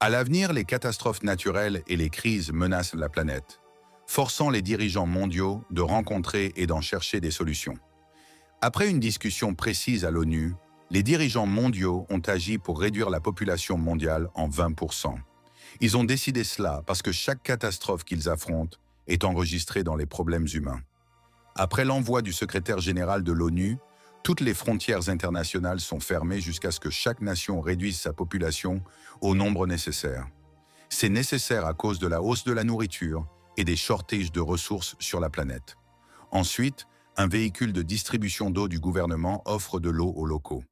À l'avenir, les catastrophes naturelles et les crises menacent la planète, forçant les dirigeants mondiaux de rencontrer et d'en chercher des solutions. Après une discussion précise à l'ONU, les dirigeants mondiaux ont agi pour réduire la population mondiale en 20%. Ils ont décidé cela parce que chaque catastrophe qu'ils affrontent est enregistrée dans les problèmes humains. Après l'envoi du secrétaire général de l'ONU, toutes les frontières internationales sont fermées jusqu'à ce que chaque nation réduise sa population au nombre nécessaire. C'est nécessaire à cause de la hausse de la nourriture et des shortages de ressources sur la planète. Ensuite, un véhicule de distribution d'eau du gouvernement offre de l'eau aux locaux.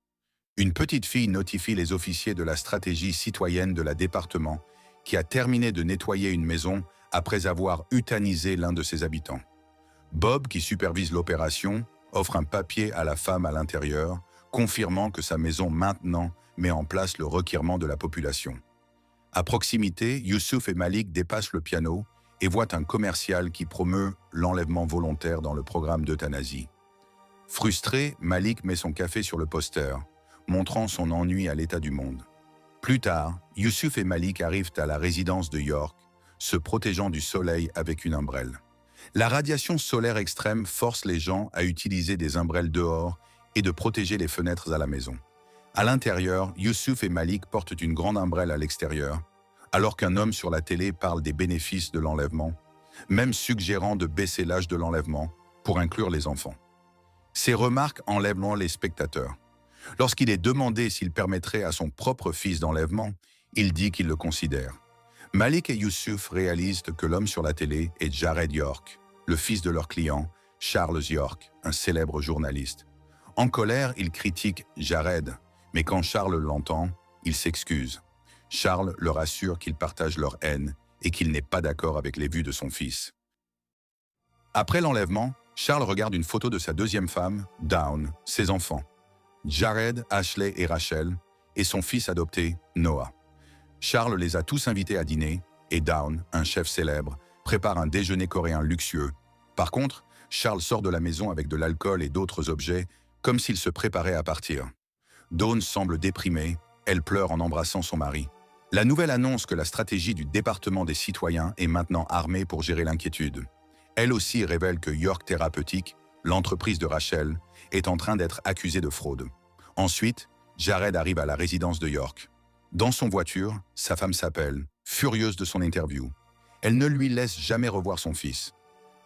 Une petite fille notifie les officiers de la stratégie citoyenne de la département qui a terminé de nettoyer une maison après avoir euthanisé l'un de ses habitants. Bob, qui supervise l'opération, offre un papier à la femme à l'intérieur, confirmant que sa maison maintenant met en place le requirement de la population. À proximité, Youssouf et Malik dépassent le piano et voient un commercial qui promeut l'enlèvement volontaire dans le programme d'euthanasie. Frustré, Malik met son café sur le poster, montrant son ennui à l'état du monde. Plus tard, Youssouf et Malik arrivent à la résidence de York, se protégeant du soleil avec une ombrelle. La radiation solaire extrême force les gens à utiliser des ombrelles dehors et de protéger les fenêtres à la maison. À l'intérieur, Youssouf et Malik portent une grande ombrelle à l'extérieur, alors qu'un homme sur la télé parle des bénéfices de l'enlèvement, même suggérant de baisser l'âge de l'enlèvement pour inclure les enfants. Ces remarques enlèvent les spectateurs. Lorsqu'il est demandé s'il permettrait à son propre fils d'enlèvement, il dit qu'il le considère. Malik et Youssouf réalisent que l'homme sur la télé est Jared York, le fils de leur client, Charles York, un célèbre journaliste. En colère, il critique Jared, mais quand Charles l'entend, il s'excuse. Charles leur assure qu'il partage leur haine et qu'il n'est pas d'accord avec les vues de son fils. Après l'enlèvement, Charles regarde une photo de sa deuxième femme, Dawn, ses enfants, Jared, Ashley et Rachel, et son fils adopté, Noah. Charles les a tous invités à dîner, et Dawn, un chef célèbre, prépare un déjeuner coréen luxueux. Par contre, Charles sort de la maison avec de l'alcool et d'autres objets, comme s'il se préparait à partir. Dawn semble déprimée, elle pleure en embrassant son mari. La nouvelle annonce que la stratégie du département des citoyens est maintenant armée pour gérer l'inquiétude. Elle aussi révèle que York Thérapeutique, l'entreprise de Rachel, est en train d'être accusée de fraude. Ensuite, Jared arrive à la résidence de York. Dans son voiture, sa femme s'appelle, furieuse de son interview. Elle ne lui laisse jamais revoir son fils.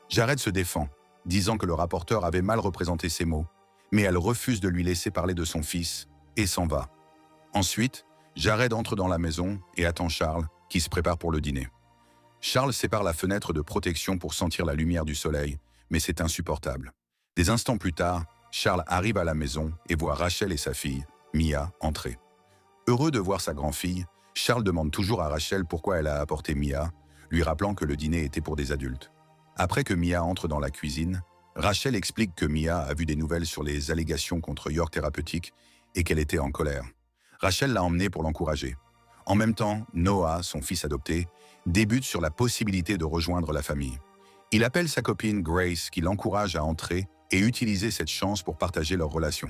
Jared se défend, disant que le rapporteur avait mal représenté ses mots, mais elle refuse de lui laisser parler de son fils et s'en va. Ensuite, Jared entre dans la maison et attend Charles, qui se prépare pour le dîner. Charles sépare la fenêtre de protection pour sentir la lumière du soleil, mais c'est insupportable. Des instants plus tard, Charles arrive à la maison et voit Rachel et sa fille, Mia, entrer. Heureux de voir sa grand-fille, Charles demande toujours à Rachel pourquoi elle a apporté Mia, lui rappelant que le dîner était pour des adultes. Après que Mia entre dans la cuisine, Rachel explique que Mia a vu des nouvelles sur les allégations contre York Thérapeutique et qu'elle était en colère. Rachel l'a emmenée pour l'encourager. En même temps, Noah, son fils adopté, débute sur la possibilité de rejoindre la famille. Il appelle sa copine Grace qui l'encourage à entrer et utiliser cette chance pour partager leur relation.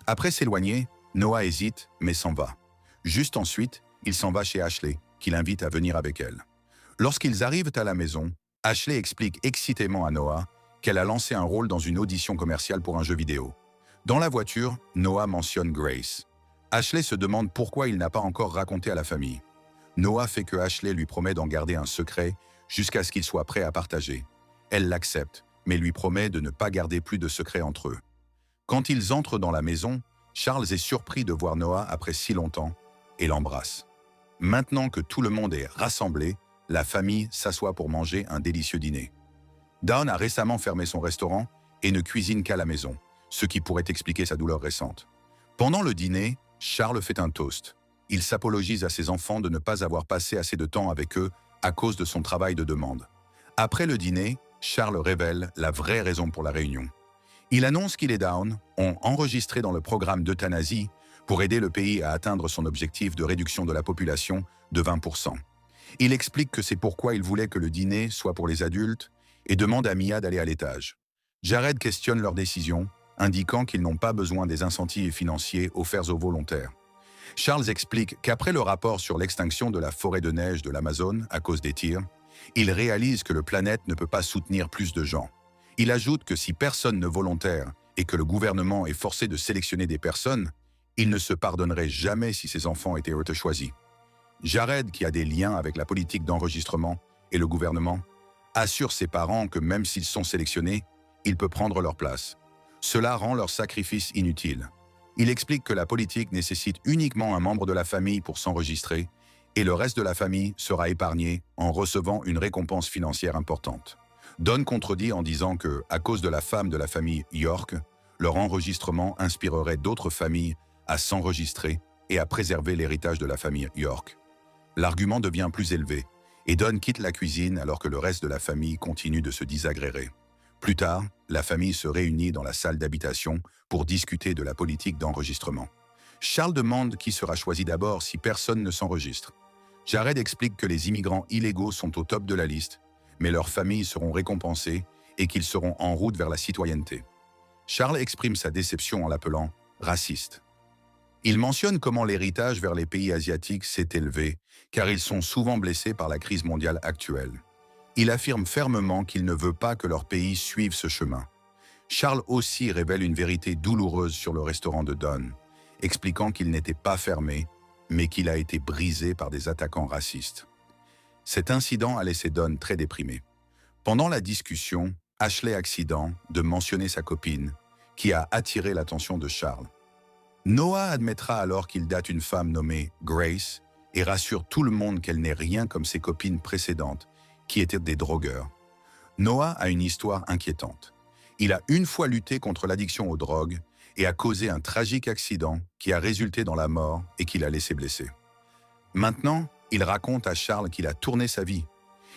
Après s'éloigner, Noah hésite mais s'en va. Juste ensuite, il s'en va chez Ashley, qui l'invite à venir avec elle. Lorsqu'ils arrivent à la maison, Ashley explique excitément à Noah qu'elle a lancé un rôle dans une audition commerciale pour un jeu vidéo. Dans la voiture, Noah mentionne Grace. Ashley se demande pourquoi il n'a pas encore raconté à la famille. Noah fait que Ashley lui promet d'en garder un secret jusqu'à ce qu'il soit prêt à partager. Elle l'accepte, mais lui promet de ne pas garder plus de secrets entre eux. Quand ils entrent dans la maison, Charles est surpris de voir Noah après si longtemps et l'embrasse. Maintenant que tout le monde est rassemblé, la famille s'assoit pour manger un délicieux dîner. Dawn a récemment fermé son restaurant et ne cuisine qu'à la maison, ce qui pourrait expliquer sa douleur récente. Pendant le dîner, Charles fait un toast. Il s'apologise à ses enfants de ne pas avoir passé assez de temps avec eux à cause de son travail de demande. Après le dîner, Charles révèle la vraie raison pour la réunion. Il annonce qu'il et Dawn ont enregistré dans le programme d'euthanasie pour aider le pays à atteindre son objectif de réduction de la population de 20%. Il explique que c'est pourquoi il voulait que le dîner soit pour les adultes et demande à Mia d'aller à l'étage. Jared questionne leur décision, indiquant qu'ils n'ont pas besoin des incentives financiers offerts aux volontaires. Charles explique qu'après le rapport sur l'extinction de la forêt de neige de l'Amazone à cause des tirs, il réalise que le planète ne peut pas soutenir plus de gens. Il ajoute que si personne ne volontaire et que le gouvernement est forcé de sélectionner des personnes, il ne se pardonnerait jamais si ses enfants étaient choisis. Jared, qui a des liens avec la politique d'enregistrement et le gouvernement, assure ses parents que même s'ils sont sélectionnés, il peut prendre leur place. Cela rend leur sacrifice inutile. Il explique que la politique nécessite uniquement un membre de la famille pour s'enregistrer et le reste de la famille sera épargné en recevant une récompense financière importante. Don contredit en disant que, à cause de la femme de la famille York, leur enregistrement inspirerait d'autres familles à s'enregistrer et à préserver l'héritage de la famille York. L'argument devient plus élevé et Don quitte la cuisine alors que le reste de la famille continue de se désagréer. Plus tard, la famille se réunit dans la salle d'habitation pour discuter de la politique d'enregistrement. Charles demande qui sera choisi d'abord si personne ne s'enregistre. Jared explique que les immigrants illégaux sont au top de la liste, mais leurs familles seront récompensées et qu'ils seront en route vers la citoyenneté. Charles exprime sa déception en l'appelant « raciste ». Il mentionne comment l'héritage vers les pays asiatiques s'est élevé, car ils sont souvent blessés par la crise mondiale actuelle. Il affirme fermement qu'il ne veut pas que leur pays suive ce chemin. Charles aussi révèle une vérité douloureuse sur le restaurant de Don, expliquant qu'il n'était pas fermé, mais qu'il a été brisé par des attaquants racistes. Cet incident a laissé Don très déprimé. Pendant la discussion, Ashley accidente de mentionner sa copine, qui a attiré l'attention de Charles. Noah admettra alors qu'il date une femme nommée Grace et rassure tout le monde qu'elle n'est rien comme ses copines précédentes, qui étaient des drogueurs. Noah a une histoire inquiétante. Il a une fois lutté contre l'addiction aux drogues et a causé un tragique accident qui a résulté dans la mort et qui l'a laissé blessé. Maintenant, il raconte à Charles qu'il a tourné sa vie.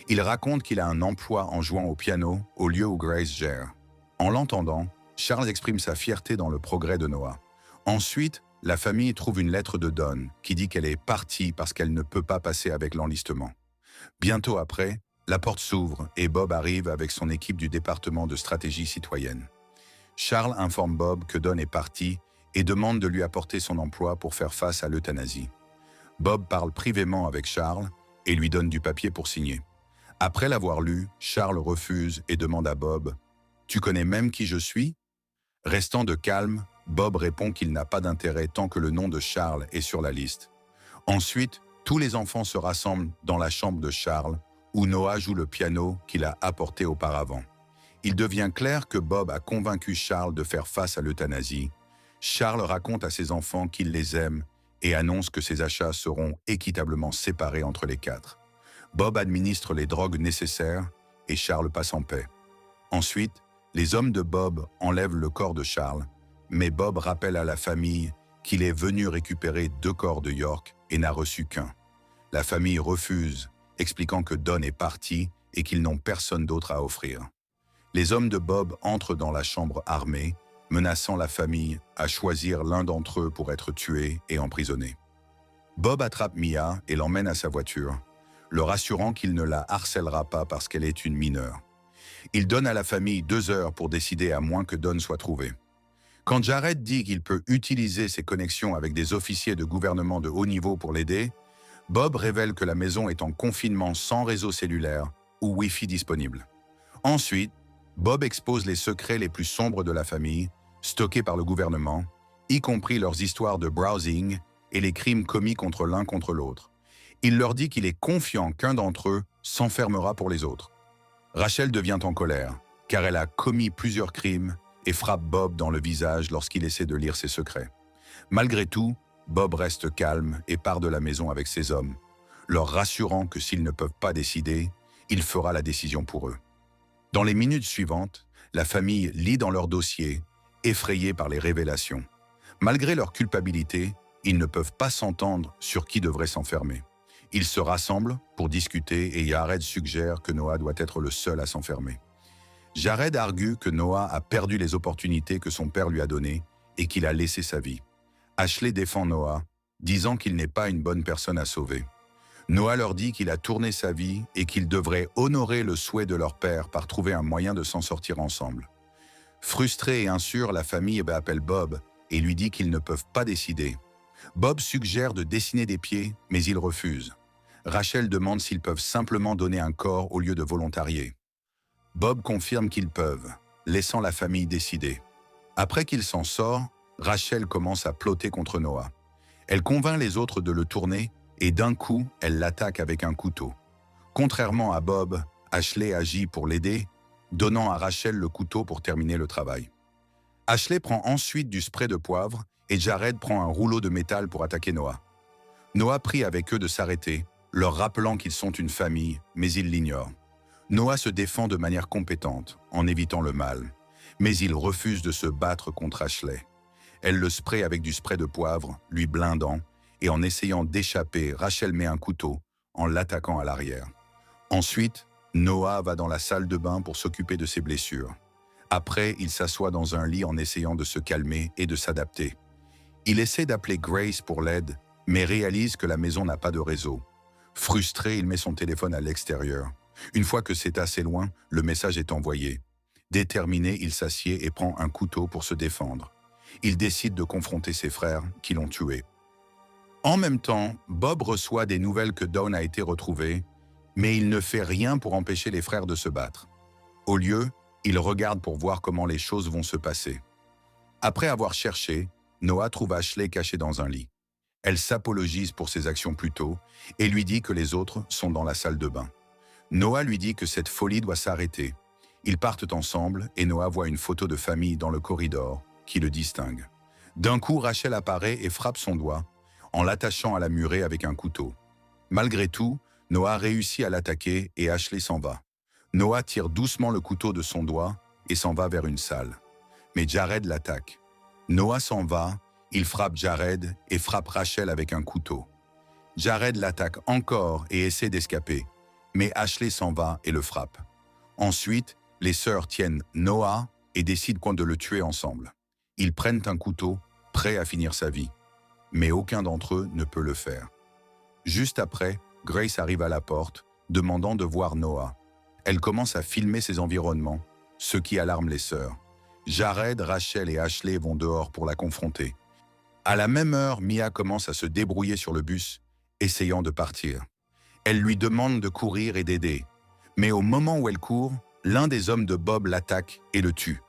Il raconte qu'il a un emploi en jouant au piano au lieu où Grace gère. En l'entendant, Charles exprime sa fierté dans le progrès de Noah. Ensuite, la famille trouve une lettre de Don qui dit qu'elle est partie parce qu'elle ne peut pas passer avec l'enlistement. Bientôt après, la porte s'ouvre et Bob arrive avec son équipe du département de stratégie citoyenne. Charles informe Bob que Don est parti et demande de lui apporter son emploi pour faire face à l'euthanasie. Bob parle privément avec Charles et lui donne du papier pour signer. Après l'avoir lu, Charles refuse et demande à Bob « Tu connais même qui je suis ?» Restant de calme, Bob répond qu'il n'a pas d'intérêt tant que le nom de Charles est sur la liste. Ensuite, tous les enfants se rassemblent dans la chambre de Charles, où Noah joue le piano qu'il a apporté auparavant. Il devient clair que Bob a convaincu Charles de faire face à l'euthanasie. Charles raconte à ses enfants qu'il les aime et annonce que ses achats seront équitablement séparés entre les quatre. Bob administre les drogues nécessaires et Charles passe en paix. Ensuite, les hommes de Bob enlèvent le corps de Charles, mais Bob rappelle à la famille qu'il est venu récupérer 2 corps de York et n'a reçu qu'un. La famille refuse, expliquant que Don est parti et qu'ils n'ont personne d'autre à offrir. Les hommes de Bob entrent dans la chambre armée, menaçant la famille à choisir l'un d'entre eux pour être tué et emprisonné. Bob attrape Mia et l'emmène à sa voiture, le rassurant qu'il ne la harcèlera pas parce qu'elle est une mineure. Il donne à la famille 2 heures pour décider à moins que Don soit trouvé. Quand Jared dit qu'il peut utiliser ses connexions avec des officiers de gouvernement de haut niveau pour l'aider, Bob révèle que la maison est en confinement sans réseau cellulaire ou Wi-Fi disponible. Ensuite, Bob expose les secrets les plus sombres de la famille, stockés par le gouvernement, y compris leurs histoires de browsing et les crimes commis contre l'un contre l'autre. Il leur dit qu'il est confiant qu'un d'entre eux s'enfermera pour les autres. Rachel devient en colère, car elle a commis plusieurs crimes et frappe Bob dans le visage lorsqu'il essaie de lire ses secrets. Malgré tout, Bob reste calme et part de la maison avec ses hommes, leur rassurant que s'ils ne peuvent pas décider, il fera la décision pour eux. Dans les minutes suivantes, la famille lit dans leur dossier, effrayée par les révélations. Malgré leur culpabilité, ils ne peuvent pas s'entendre sur qui devrait s'enfermer. Ils se rassemblent pour discuter et Jared suggère que Noah doit être le seul à s'enfermer. Jared argue que Noah a perdu les opportunités que son père lui a données et qu'il a laissé sa vie. Ashley défend Noah, disant qu'il n'est pas une bonne personne à sauver. Noah leur dit qu'il a tourné sa vie et qu'ils devraient honorer le souhait de leur père par trouver un moyen de s'en sortir ensemble. Frustrée et insure, la famille appelle Bob et lui dit qu'ils ne peuvent pas décider. Bob suggère de dessiner des pieds, mais il refuse. Rachel demande s'ils peuvent simplement donner un corps au lieu de volontarier. Bob confirme qu'ils peuvent, laissant la famille décider. Après qu'il s'en sort, Rachel commence à plotter contre Noah. Elle convainc les autres de le tourner et d'un coup, elle l'attaque avec un couteau. Contrairement à Bob, Ashley agit pour l'aider, donnant à Rachel le couteau pour terminer le travail. Ashley prend ensuite du spray de poivre et Jared prend un rouleau de métal pour attaquer Noah. Noah prie avec eux de s'arrêter, leur rappelant qu'ils sont une famille, mais ils l'ignorent. Noah se défend de manière compétente, en évitant le mal, mais il refuse de se battre contre Ashley. Elle le spraye avec du spray de poivre, lui blindant, et en essayant d'échapper, Rachel met un couteau, en l'attaquant à l'arrière. Ensuite, Noah va dans la salle de bain pour s'occuper de ses blessures. Après, il s'assoit dans un lit en essayant de se calmer et de s'adapter. Il essaie d'appeler Grace pour l'aide, mais réalise que la maison n'a pas de réseau. Frustré, il met son téléphone à l'extérieur. Une fois que c'est assez loin, le message est envoyé. Déterminé, il s'assied et prend un couteau pour se défendre. Il décide de confronter ses frères qui l'ont tué. En même temps, Bob reçoit des nouvelles que Dawn a été retrouvée, mais il ne fait rien pour empêcher les frères de se battre. Au lieu, il regarde pour voir comment les choses vont se passer. Après avoir cherché, Noah trouve Ashley cachée dans un lit. Elle s'apologise pour ses actions plus tôt et lui dit que les autres sont dans la salle de bain. Noah lui dit que cette folie doit s'arrêter. Ils partent ensemble et Noah voit une photo de famille dans le corridor qui le distingue. D'un coup, Rachel apparaît et frappe son doigt en l'attachant à la murée avec un couteau. Malgré tout, Noah réussit à l'attaquer et Ashley s'en va. Noah tire doucement le couteau de son doigt et s'en va vers une salle. Mais Jared l'attaque. Noah s'en va, il frappe Jared et frappe Rachel avec un couteau. Jared l'attaque encore et essaie d'escaper, mais Ashley s'en va et le frappe. Ensuite, les sœurs tiennent Noah et décident de le tuer ensemble. Ils prennent un couteau, prêts à finir sa vie. Mais aucun d'entre eux ne peut le faire. Juste après, Grace arrive à la porte, demandant de voir Noah. Elle commence à filmer ses environnements, ce qui alarme les sœurs. Jared, Rachel et Ashley vont dehors pour la confronter. À la même heure, Mia commence à se débrouiller sur le bus, essayant de partir. Elle lui demande de courir et d'aider. Mais au moment où elle court, l'un des hommes de Bob l'attaque et le tue.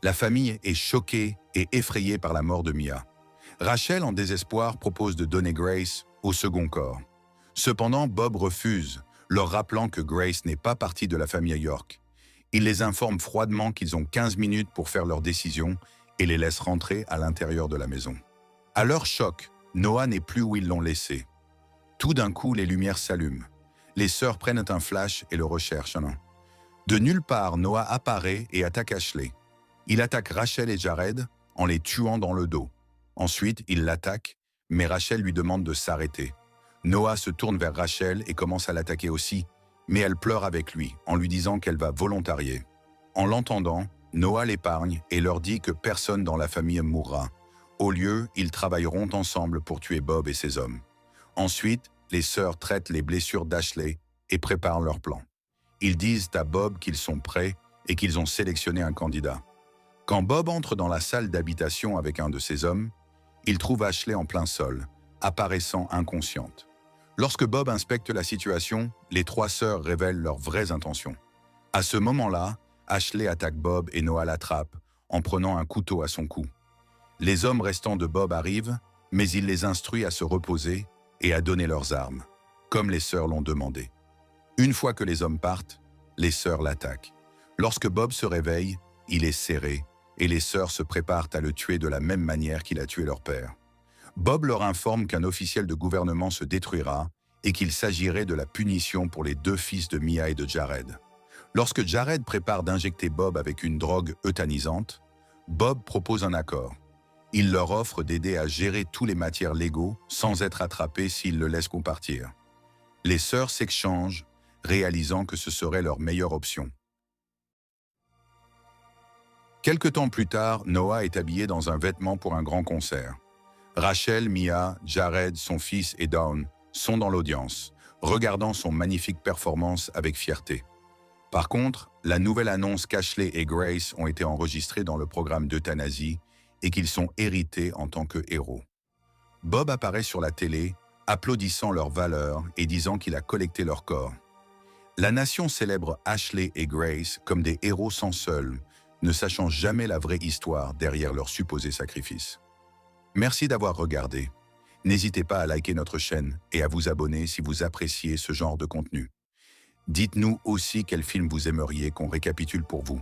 La famille est choquée et effrayée par la mort de Mia. Rachel, en désespoir, propose de donner Grace au second corps. Cependant, Bob refuse, leur rappelant que Grace n'est pas partie de la famille York. Il les informe froidement qu'ils ont 15 minutes pour faire leur décision et les laisse rentrer à l'intérieur de la maison. À leur choc, Noah n'est plus où ils l'ont laissé. Tout d'un coup, les lumières s'allument. Les sœurs prennent un flash et le recherchent. De nulle part, Noah apparaît et attaque Ashley. Il attaque Rachel et Jared en les tuant dans le dos. Ensuite, il l'attaque, mais Rachel lui demande de s'arrêter. Noah se tourne vers Rachel et commence à l'attaquer aussi, mais elle pleure avec lui en lui disant qu'elle va volontarier. En l'entendant, Noah l'épargne et leur dit que personne dans la famille mourra. Au lieu, ils travailleront ensemble pour tuer Bob et ses hommes. Ensuite, les sœurs traitent les blessures d'Ashley et préparent leur plan. Ils disent à Bob qu'ils sont prêts et qu'ils ont sélectionné un candidat. Quand Bob entre dans la salle d'habitation avec un de ses hommes, il trouve Ashley en plein sol, apparaissant inconsciente. Lorsque Bob inspecte la situation, les trois sœurs révèlent leurs vraies intentions. À ce moment-là, Ashley attaque Bob et Noah l'attrape en prenant un couteau à son cou. Les hommes restants de Bob arrivent, mais il les instruit à se reposer et à donner leurs armes, comme les sœurs l'ont demandé. Une fois que les hommes partent, les sœurs l'attaquent. Lorsque Bob se réveille, il est serré et les sœurs se préparent à le tuer de la même manière qu'il a tué leur père. Bob leur informe qu'un officiel de gouvernement se détruira et qu'il s'agirait de la punition pour les deux fils de Mia et de Jared. Lorsque Jared prépare d'injecter Bob avec une drogue euthanisante, Bob propose un accord. Il leur offre d'aider à gérer tous les matières légaux sans être attrapés s'ils le laissent compartir. Les sœurs s'échangent, réalisant que ce serait leur meilleure option. Quelque temps plus tard, Noah est habillé dans un vêtement pour un grand concert. Rachel, Mia, Jared, son fils et Dawn sont dans l'audience, regardant son magnifique performance avec fierté. Par contre, la nouvelle annonce qu'Ashley et Grace ont été enregistrés dans le programme d'euthanasie et qu'ils sont hérités en tant que héros. Bob apparaît sur la télé, applaudissant leur valeur et disant qu'il a collecté leur corps. La nation célèbre Ashley et Grace comme des héros sans seul, ne sachant jamais la vraie histoire derrière leur supposé sacrifice. Merci d'avoir regardé. N'hésitez pas à liker notre chaîne et à vous abonner si vous appréciez ce genre de contenu. Dites-nous aussi quel film vous aimeriez qu'on récapitule pour vous.